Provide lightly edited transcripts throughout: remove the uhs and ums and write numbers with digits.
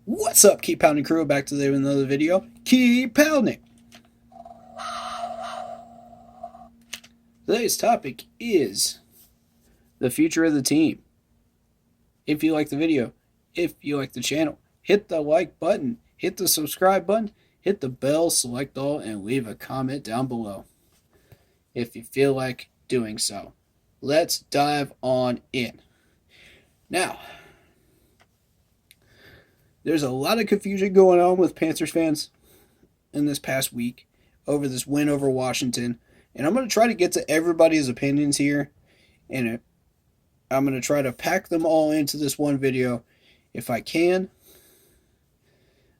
What's up, Keep Pounding crew? Back to another video. Keep pounding. Today's topic is the future of the team. If you like the video, if you like the channel, hit the like button, hit the subscribe button, hit the bell, select all, and leave a comment down below if you feel like doing so. Let's dive on in. Now, there's a lot of confusion going on with Panthers fans in this past week over this win over Washington. And I'm going to try to get to everybody's opinions here. And I'm going to try to pack them all into this one video if I can.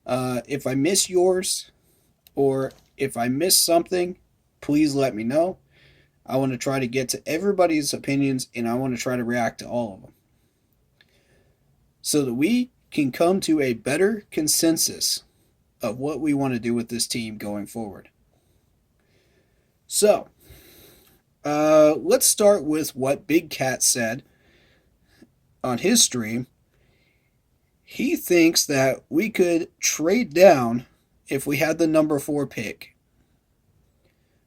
If I miss yours or if I miss something, please let me know. I want to try to get to everybody's opinions and I want to try to react to all of them so that we can come to a better consensus of what we want to do with this team going forward. So, let's start with what Big Cat said on his stream. He thinks that we could trade down if we had the number 4 pick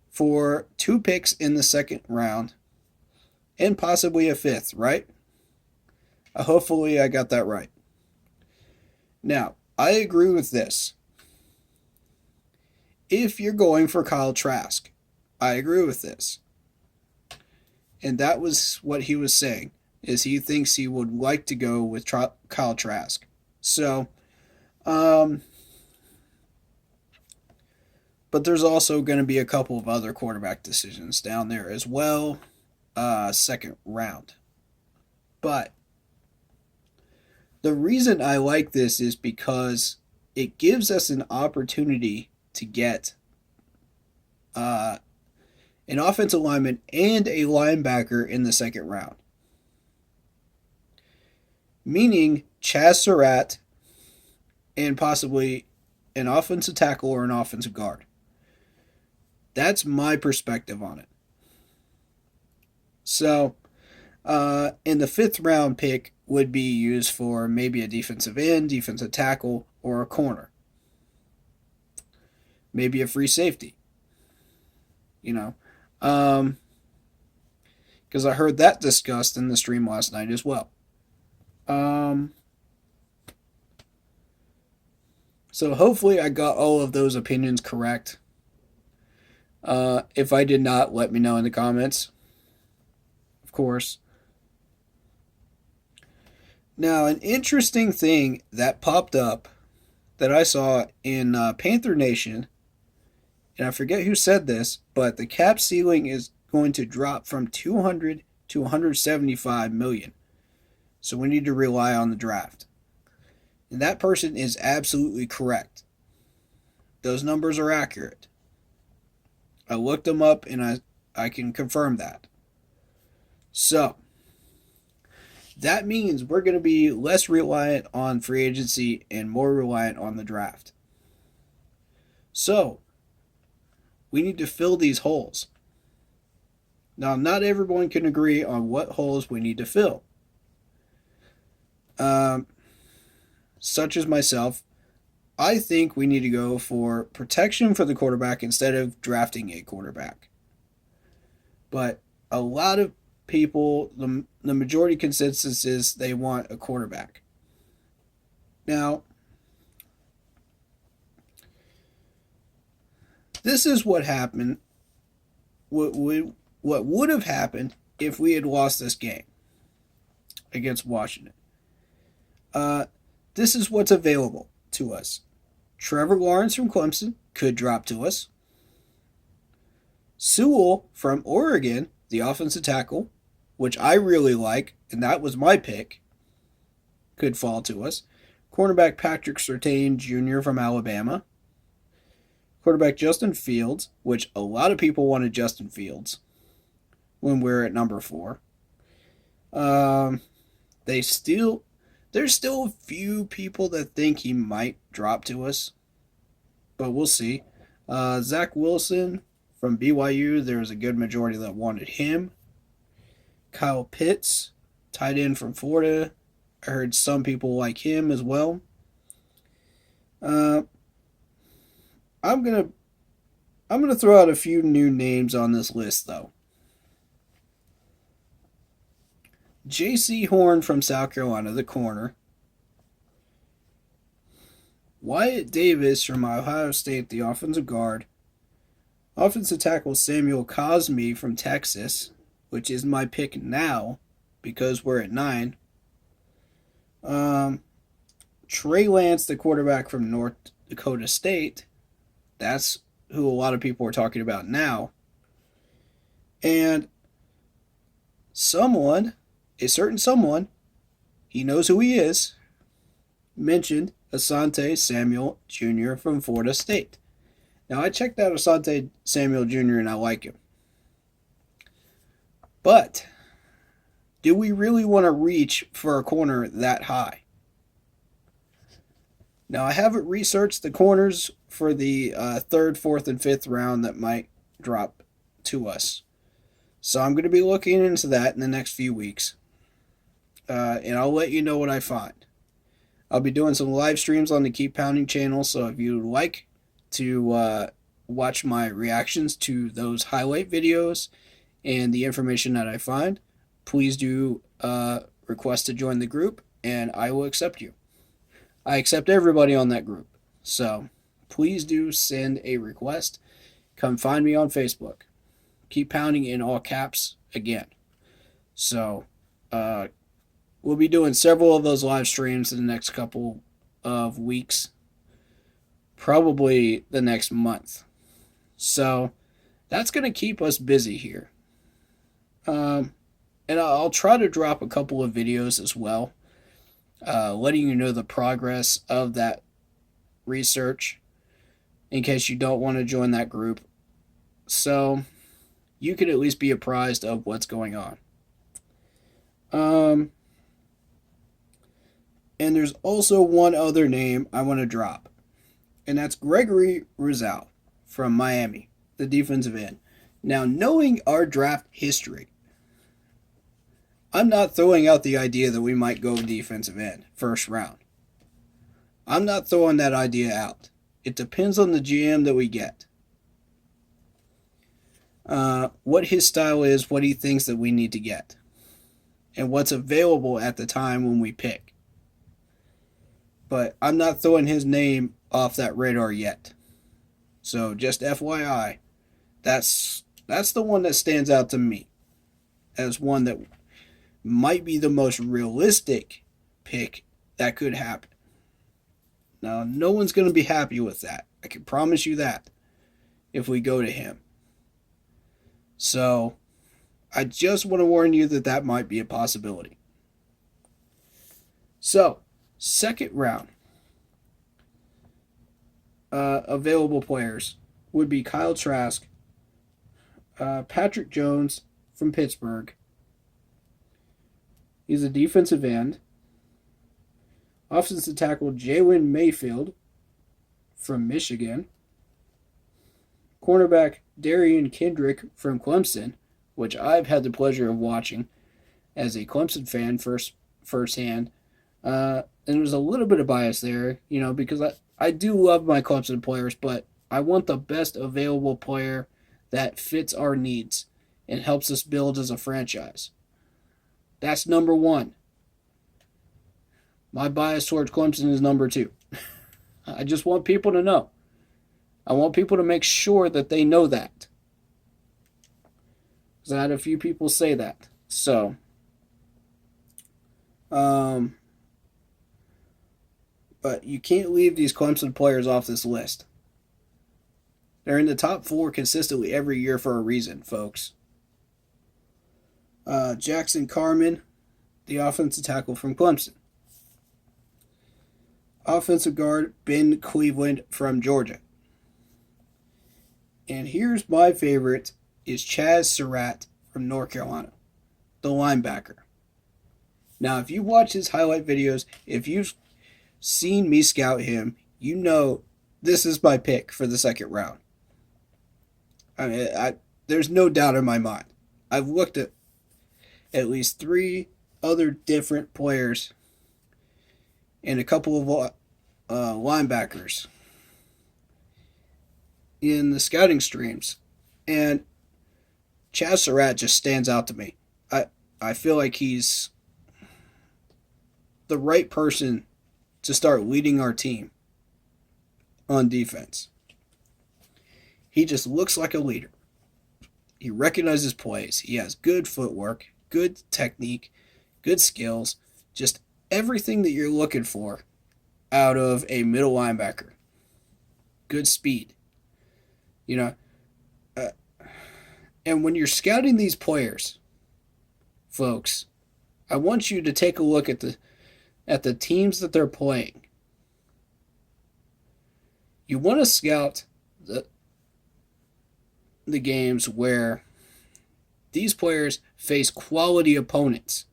for 2 picks in the second round and possibly a 5th, right? Hopefully I got that right. Now, I agree with this. If you're going for Kyle Trask, I agree with this. And that was what he was saying, is he thinks he would like to go with Kyle Trask. So, but there's also going to be a couple of other quarterback decisions down there as well, second round. But the reason I like this is because it gives us an opportunity to get an offensive lineman and a linebacker in the second round. Meaning Chaz Surratt and possibly an offensive tackle or an offensive guard. That's my perspective on it. So, in the 5th round pick would be used for maybe a defensive end, defensive tackle, or a corner. Maybe a free safety. You know, because I heard that discussed in the stream last night as well. So hopefully I got all of those opinions correct. If I did not, let me know in the comments. Of course. Now, an interesting thing that popped up that I saw in Panther Nation, and I forget who said this, but the cap ceiling is going to drop from 200 to 175 million. So we need to rely on the draft. And that person is absolutely correct. Those numbers are accurate. I looked them up and I can confirm that. So, that means we're going to be less reliant on free agency and more reliant on the draft. So, we need to fill these holes. Now, not everyone can agree on what holes we need to fill. Such as myself, I think we need to go for protection for the quarterback instead of drafting a quarterback. But a lot of people, the majority consensus is they want a quarterback. Now, this is what happened. What would have happened if we had lost this game against Washington. This is what's available to us. Trevor Lawrence from Clemson could drop to us. Sewell from Oregon, the offensive tackle, which I really like, and that was my pick, could fall to us. Cornerback Patrick Surtain Jr. from Alabama. Quarterback Justin Fields, which a lot of people wanted Justin Fields when we're at number 4. There's still a few people that think he might drop to us, but we'll see. Zach Wilson from BYU, there was a good majority that wanted him. Kyle Pitts, tight end from Florida. I heard some people like him as well. Uh, I'm gonna I'm gonna throw out a few new names on this list though. J.C. Horn from South Carolina, the corner. Wyatt Davis from Ohio State, the offensive guard. Offensive tackle Samuel Cosme from Texas, which is my pick now because we're at 9. Um, Trey Lance, the quarterback from North Dakota State. That's who a lot of people are talking about now. And someone, a certain someone, he knows who he is, mentioned Asante Samuel Jr. from Florida State. Now, I checked out Asante Samuel Jr. and I like him. But do we really want to reach for a corner that high? Now, I haven't researched the corners for the 3rd, 4th, and 5th round that might drop to us. So I'm going to be looking into that in the next few weeks. And I'll let you know what I find. I'll be doing some live streams on the Keep Pounding channel, so if you'd like to watch my reactions to those highlight videos and the information that I find, please do request to join the group, and I will accept you. I accept everybody on that group, so please do send a request. Come find me on Facebook. Keep Pounding in all caps again. So, we'll be doing several of those live streams in the next couple of weeks. Probably the next month. So, that's going to keep us busy here. And I'll try to drop a couple of videos as well, letting you know the progress of that research in case you don't want to join that group. So, you could at least be apprised of what's going on. And there's also one other name I want to drop, and that's Gregory Rousseau from Miami, the defensive end. Now, knowing our draft history, I'm not throwing out the idea that we might go defensive end first round. I'm not throwing that idea out. It depends on the GM that we get. What his style is, what he thinks that we need to get, and what's available at the time when we pick. But I'm not throwing his name off that radar yet. So just FYI, that's the one that stands out to me as one that might be the most realistic pick that could happen. Now, no one's going to be happy with that. I can promise you that if we go to him. So, I just want to warn you that that might be a possibility. So, 2nd round available players would be Kyle Trask, Patrick Jones from Pittsburgh. He's a defensive end. Offensive tackle Jalen Mayfield from Michigan. Cornerback Darian Kendrick from Clemson, which I've had the pleasure of watching as a Clemson fan firsthand. And there's a little bit of bias there, because I do love my Clemson players, but I want the best available player that fits our needs and helps us build as a franchise. That's number 1. My bias towards Clemson is number 2. I just want people to know. I want people to make sure that they know that. Because I had a few people say that. So, but you can't leave these Clemson players off this list. They're in the top 4 consistently every year for a reason, folks. Jackson Carman, the offensive tackle from Clemson. Offensive guard Ben Cleveland from Georgia. And here's my favorite, is Chaz Surratt from North Carolina, the linebacker. Now, if you watch his highlight videos, if you've seen me scout him, you know this is my pick for the 2nd round. I mean, there's no doubt in my mind. I've looked at least 3 other different players and a couple of linebackers in the scouting streams, and Chaz Surratt just stands out to me. I feel like he's the right person to start leading our team on defense. He just looks like a leader. He recognizes plays. He has good footwork, good technique, good skills, just everything that you're looking for out of a middle linebacker. Good speed. You know, uh, and when you're scouting these players, folks, I want you to take a look at the teams that they're playing. You want to scout the games where these players face quality opponents,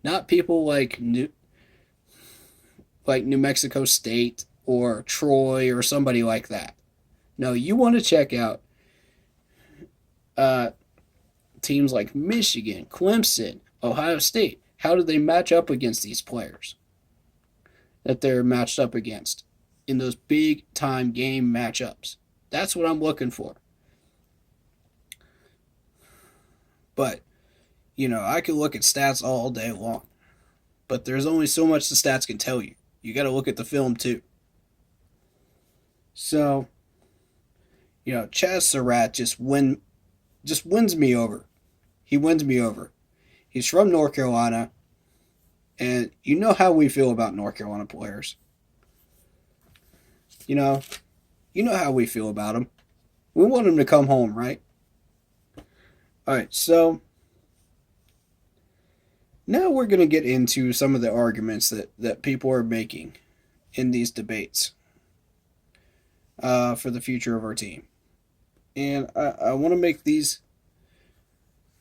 not people like New Mexico State or Troy or somebody like that. No, you want to check out teams like Michigan, Clemson, Ohio State. How do they match up against these players that they're matched up against in those big time game matchups? That's what I'm looking for. But, I could look at stats all day long. But there's only so much the stats can tell you. You got to look at the film too. So, Chaz Surratt just wins me over. He wins me over. He's from North Carolina, and you know how we feel about North Carolina players. You know how we feel about them. We want them to come home, right? All right, so now we're going to get into some of the arguments that people are making in these debates for the future of our team. And I want to make these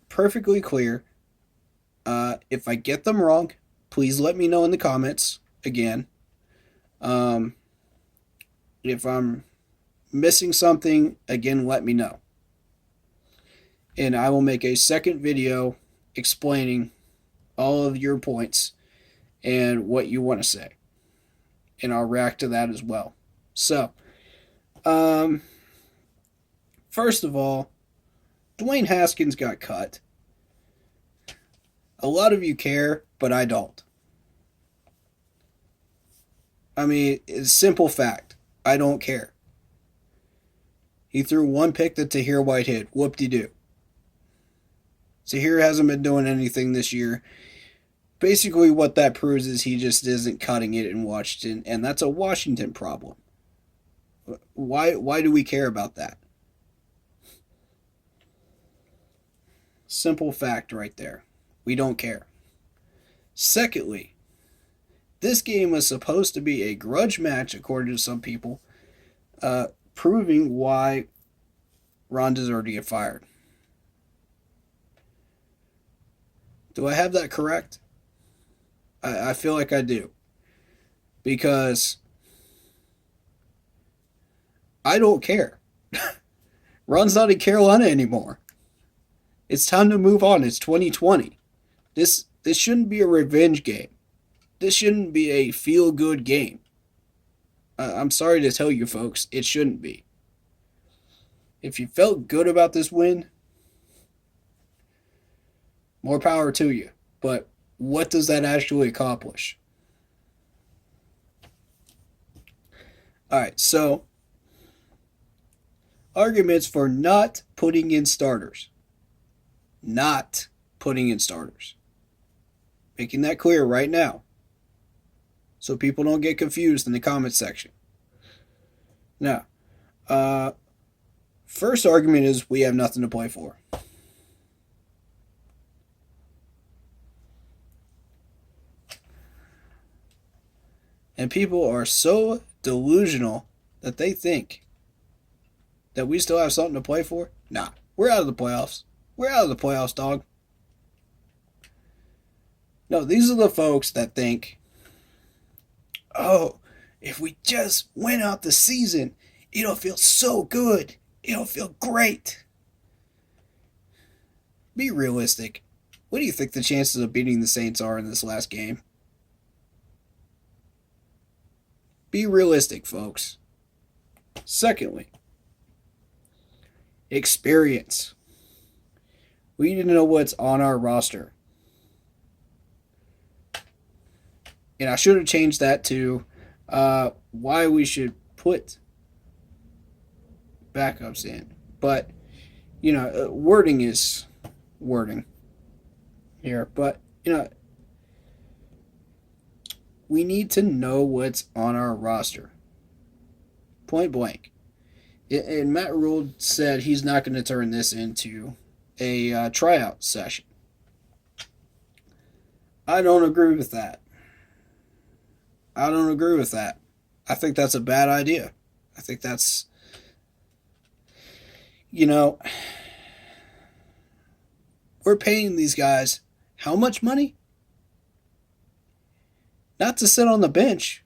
perfectly clear. If I get them wrong, please let me know in the comments again. If I'm missing something, again, let me know. And I will make a second video explaining all of your points and what you want to say. And I'll react to that as well. So, first of all, Dwayne Haskins got cut. A lot of you care, but I don't. I mean, it's a simple fact. I don't care. He threw one pick that Tahir Whitehead. Whoop-de-doo. Tahir hasn't been doing anything this year. Basically, what that proves is he just isn't cutting it in Washington, and that's a Washington problem. Why do we care about that? Simple fact right there. We don't care. Secondly, this game was supposed to be a grudge match, according to some people, proving why Ron deserved to get fired. Do I have that correct? I feel like I do. Because I don't care. Ron's not in Carolina anymore. It's time to move on. It's 2020. This shouldn't be a revenge game. This shouldn't be a feel-good game. I'm sorry to tell you folks, it shouldn't be. If you felt good about this win, more power to you. But what does that actually accomplish? Alright, so arguments for not putting in starters. Not putting in starters. Making that clear right now, so people don't get confused in the comment section. Now, first argument is we have nothing to play for. And people are so delusional that they think that we still have something to play for. Nah, we're out of the playoffs. We're out of the playoffs, dog. No, these are the folks that think, oh, if we just win out the season, it'll feel so good. It'll feel great. Be realistic. What do you think the chances of beating the Saints are in this last game? Be realistic, folks. Secondly, experience. We need to know what's on our roster. And I should have changed that to why we should put backups in. But, wording is wording here. But, we need to know what's on our roster. Point blank. And Matt Rule said he's not going to turn this into a tryout session. I don't agree with that. I think that's a bad idea. I think that's, we're paying these guys how much money? Not to sit on the bench.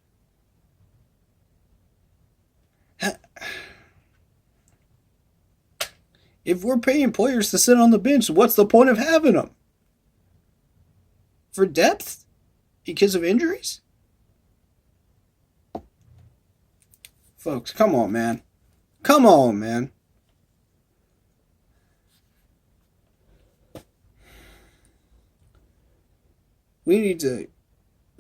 If we're paying players to sit on the bench, what's the point of having them? For depth? Because of injuries? Folks, come on, man. Come on, man. We need to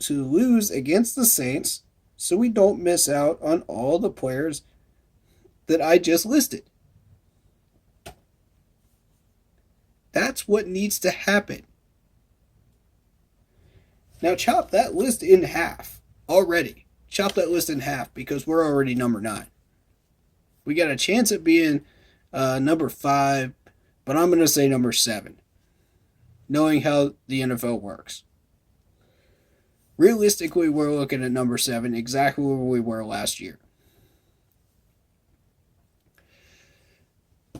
lose against the Saints so we don't miss out on all the players that I just listed. That's what needs to happen. Now chop that list in half already. Chop that list in half because we're already number 9. We got a chance at being number 5, but I'm going to say number 7, knowing how the NFL works. Realistically, we're looking at number 7, exactly where we were last year.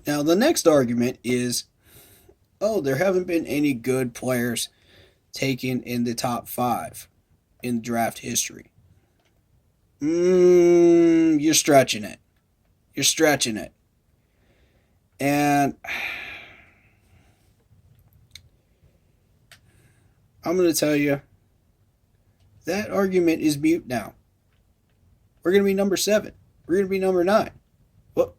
Now, the next argument is, there haven't been any good players taken in the top 5 in draft history. You're stretching it. And I'm going to tell you, that argument is mute now. We're going to be number 7. We're going to be number 9. What?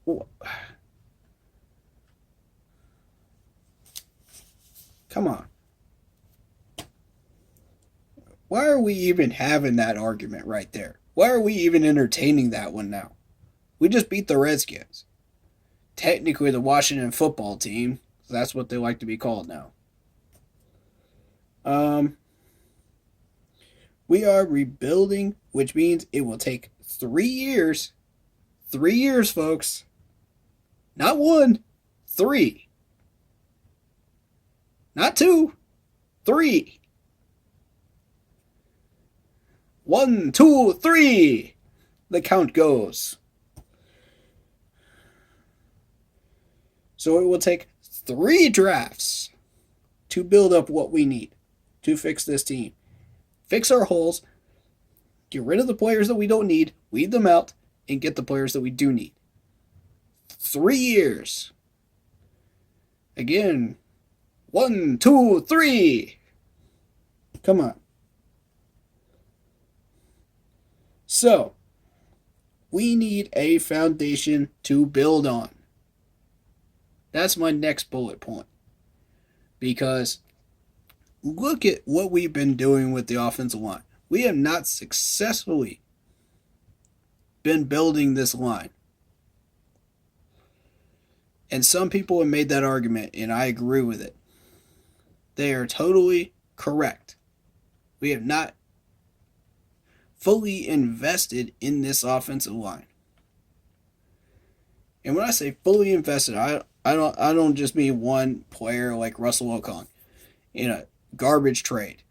Come on. Why are we even having that argument right there? Why are we even entertaining that one now? We just beat the Redskins. Technically the Washington football team. That's what they like to be called now. We are rebuilding, which means it will take 3 years. 3 years, folks. Not 1, 3. Not 2, 3. 1, 2, 3. The count goes. So it will take 3 drafts to build up what we need to fix this team. Fix our holes, get rid of the players that we don't need, weed them out, and get the players that we do need. 3 years. Again, 1, 2, 3. Come on. So, we need a foundation to build on. That's my next bullet point. Because look at what we've been doing with the offensive line. We have not successfully been building this line. And some people have made that argument, and I agree with it. They are totally correct. We have not fully invested in this offensive line. And when I say fully invested, I don't just mean one player like Russell Okung in a garbage trade.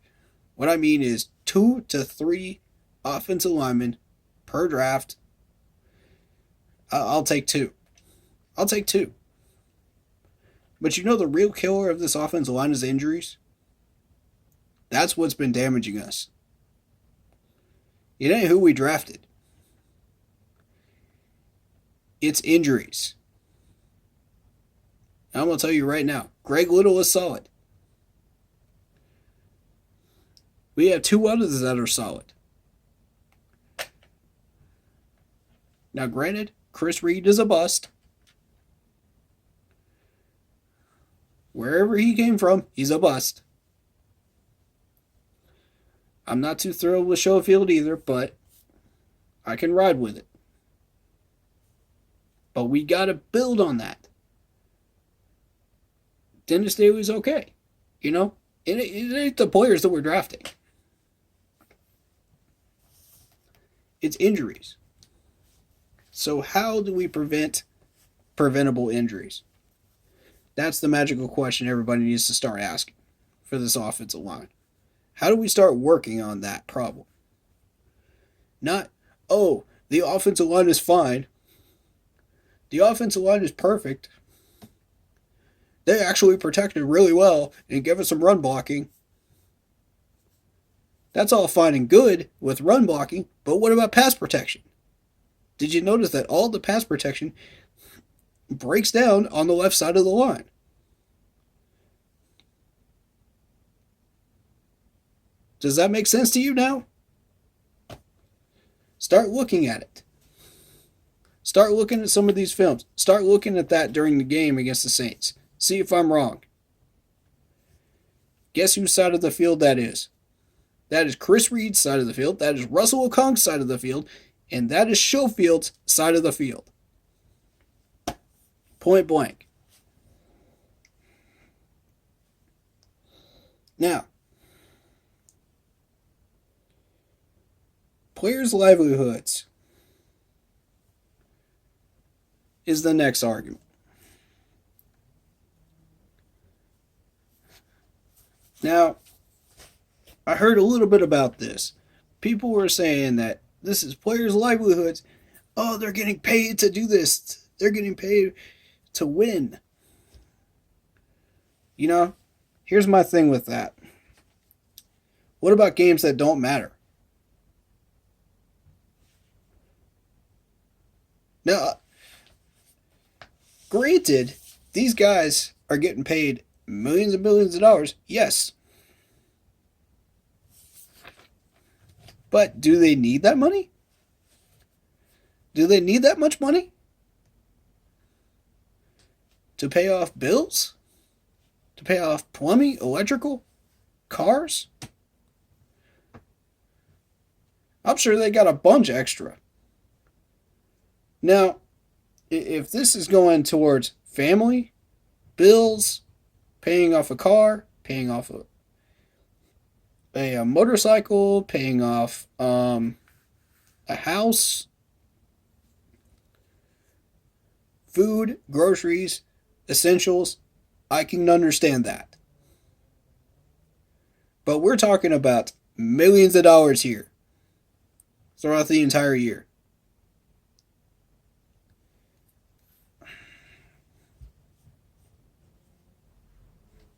What I mean is 2 to 3 offensive linemen per draft. I'll take 2. But the real killer of this offensive line is injuries. That's what's been damaging us. It ain't who we drafted. It's injuries. And I'm going to tell you right now, Greg Little is solid. We have 2 others that are solid. Now, granted, Chris Reed is a bust. Wherever he came from, he's a bust. I'm not too thrilled with Schofield either, but I can ride with it. But we got to build on that. Dennis Staley's okay. You know, it ain't the players that we're drafting. It's injuries. So how do we prevent preventable injuries? That's the magical question everybody needs to start asking for this offensive line. How do we start working on that problem? Not, oh, the offensive line is fine. The offensive line is perfect. They actually protected really well and gave us some run blocking. That's all fine and good with run blocking, but what about pass protection? Did you notice that all the pass protection breaks down on the left side of the line? Does that make sense to you now? Start looking at it. Start looking at some of these films. Start looking at that during the game against the Saints. See if I'm wrong. Guess whose side of the field that is? That is Chris Reed's side of the field. That is Russell Okong's side of the field. And that is Schofield's side of the field. Point blank. Now, players' livelihoods is the next argument. Now, I heard a little bit about this. People were saying that this is players' livelihoods. Oh, they're getting paid to do this. They're getting paid to win. You know, here's my thing with that. What about games that don't matter? Now, granted, these guys are getting paid millions and billions of dollars. Yes. But do they need that money? Do they need that much money? To pay off bills? To pay off plumbing, electrical, cars? I'm sure they got a bunch extra. Now, if this is going towards family, bills, paying off a car, paying off a motorcycle, paying off a house, food, groceries, essentials, I can understand that. But we're talking about millions of dollars here throughout the entire year.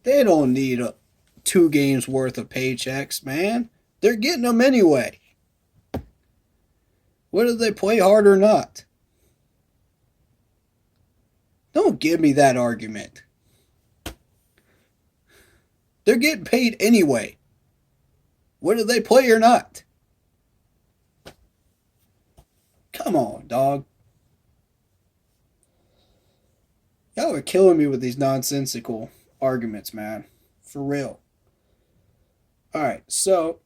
They don't need 2 games worth of paychecks, man. They're getting them anyway. Whether they play hard or not. Don't give me that argument. They're getting paid anyway. Whether they play or not. Come on, dog. Y'all are killing me with these nonsensical arguments, man. For real. Alright, so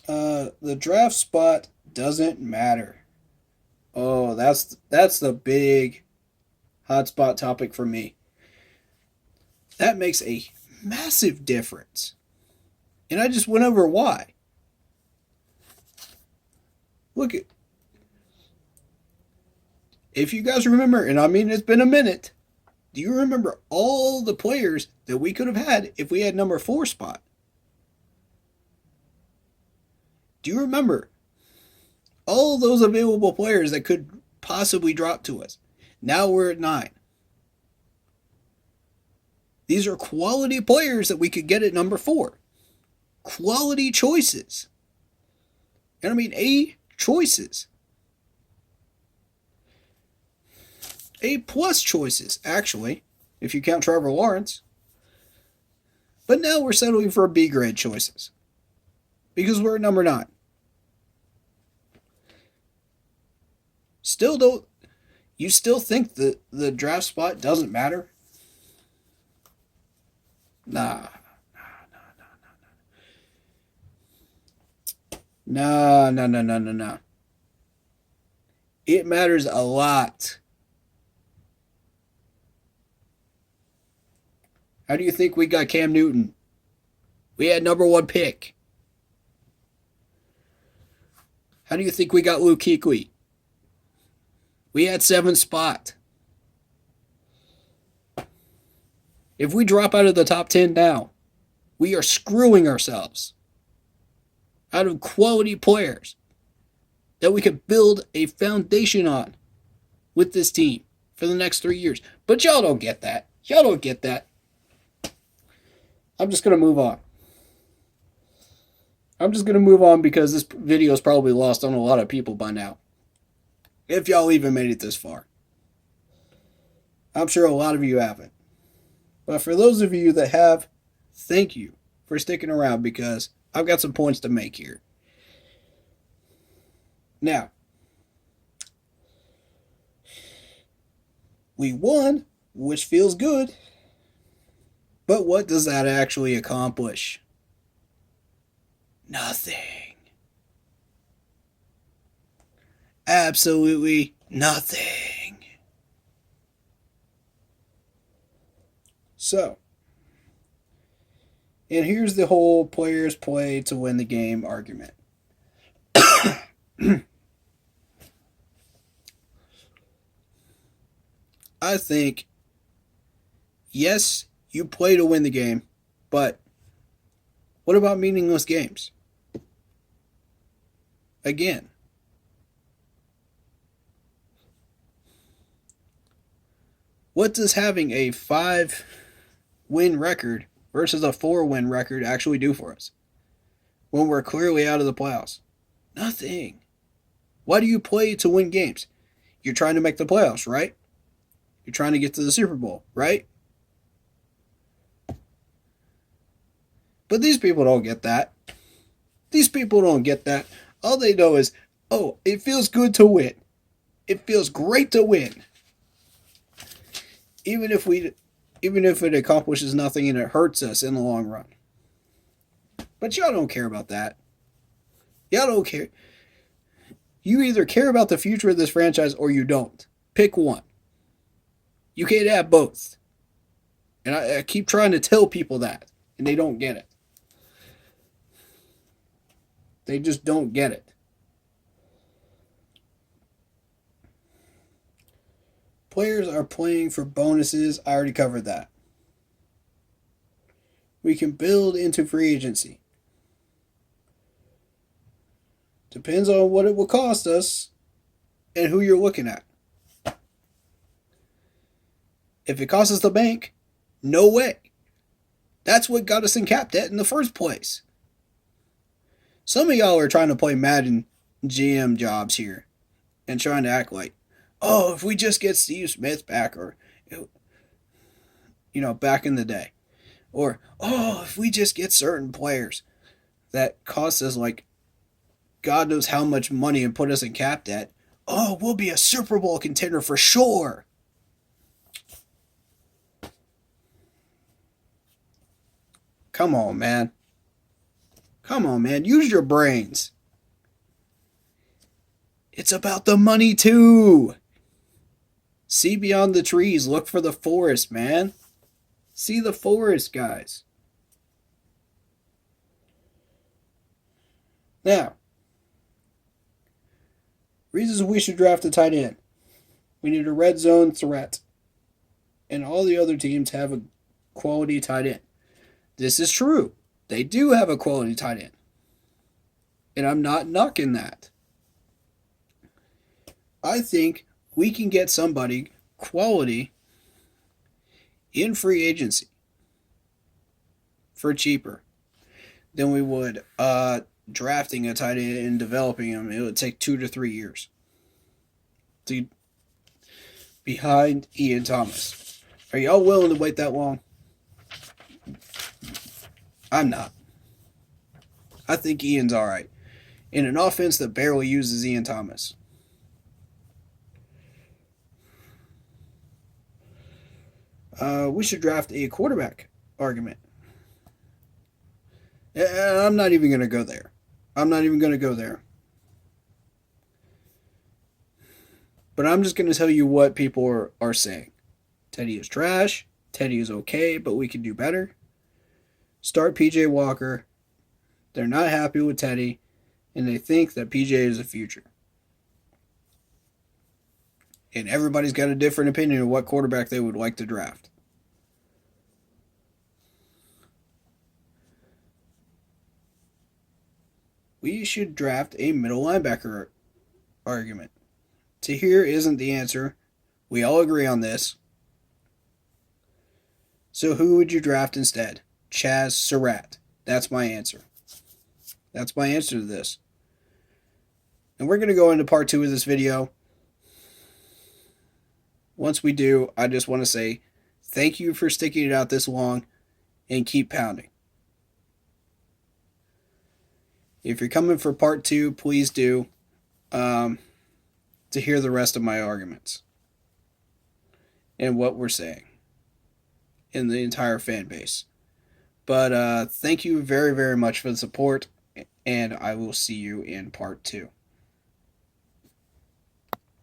the draft spot doesn't matter. Oh, that's the big hotspot topic for me. That makes a massive difference. And I just went over why. Look at, if you guys remember, and I mean it's been a minute, do you remember all the players that we could have had if we had number 4 spot? Do you remember all those available players that could possibly drop to us? Now we're at 9. These are quality players that we could get at number 4. Quality choices. And I mean A choices. A plus choices, actually, if you count Trevor Lawrence. But now we're settling for B grade choices because we're at number 9. Still don't you still think that the draft spot doesn't matter? Nah. No. It matters a lot. How do you think we got Cam Newton? We had number 1 pick. How do you think we got Luke Kuechly? We had 7th spot. If we drop out of the top 10 now, we are screwing ourselves out of quality players that we could build a foundation on with this team for the next 3 years. But y'all don't get that. Y'all don't get that. I'm just going to move on. Because this video is probably lost on a lot of people by now. If y'all even made it this far. I'm sure a lot of you haven't. But for those of you that have, thank you for sticking around because I've got some points to make here. Now, we won, which feels good. But what does that actually accomplish? Nothing. Absolutely nothing. So, and here's the whole players play to win the game argument. I think, yes, you play to win the game, but what about meaningless games? Again, what does having a 5-win record versus a 4-win record actually do for us when we're clearly out of the playoffs? Nothing. Why do you play to win games? You're trying to make the playoffs, right? You're trying to get to the Super Bowl, right? But these people don't get that. These people don't get that. All they know is, oh, it feels good to win. It feels great to win. Even if it accomplishes nothing and it hurts us in the long run. But y'all don't care about that. Y'all don't care. You either care about the future of this franchise or you don't. Pick one. You can't have both. And I keep trying to tell people that, and they don't get it. They just don't get it. Players are playing for bonuses. I already covered that. We can build into free agency. Depends on what it will cost us and who you're looking at. If it costs us the bank, no way. That's what got us in cap debt in the first place. Some of y'all are trying to play Madden GM jobs here and trying to act like, oh, if we just get Steve Smith back or, back in the day. Or, oh, if we just get certain players that cost us like God knows how much money and put us in cap debt, oh, we'll be a Super Bowl contender for sure. Come on, man. Come on, man. Use your brains. It's about the money, too. See beyond the trees. Look for the forest, man. See the forest, guys. Now, reasons we should draft a tight end. We need a red zone threat. And all the other teams have a quality tight end. This is true. They do have a quality tight end. And I'm not knocking that. I think we can get somebody quality in free agency for cheaper than we would drafting a tight end and developing him. It would take 2 to 3 years to behind Ian Thomas. Are y'all willing to wait that long? I'm not. I think Ian's all right in an offense that barely uses Ian Thomas. We should draft a quarterback argument. I'm not even going to go there. I'm not even going to go there. But I'm just going to tell you what people are saying. Teddy is trash. Teddy is okay, but we can do better. Start PJ Walker. They're not happy with Teddy, and they think that PJ is the future. And everybody's got a different opinion of what quarterback they would like to draft. We should draft a middle linebacker argument. Tahir isn't the answer. We all agree on this. So who would you draft instead? Chaz Surratt. That's my answer. That's my answer to this. And we're going to go into part 2 of this video. Once we do, I just want to say thank you for sticking it out this long and keep pounding. If you're coming for part 2, please do to hear the rest of my arguments and what we're saying in the entire fan base. But thank you very, very much for the support, and I will see you in part 2.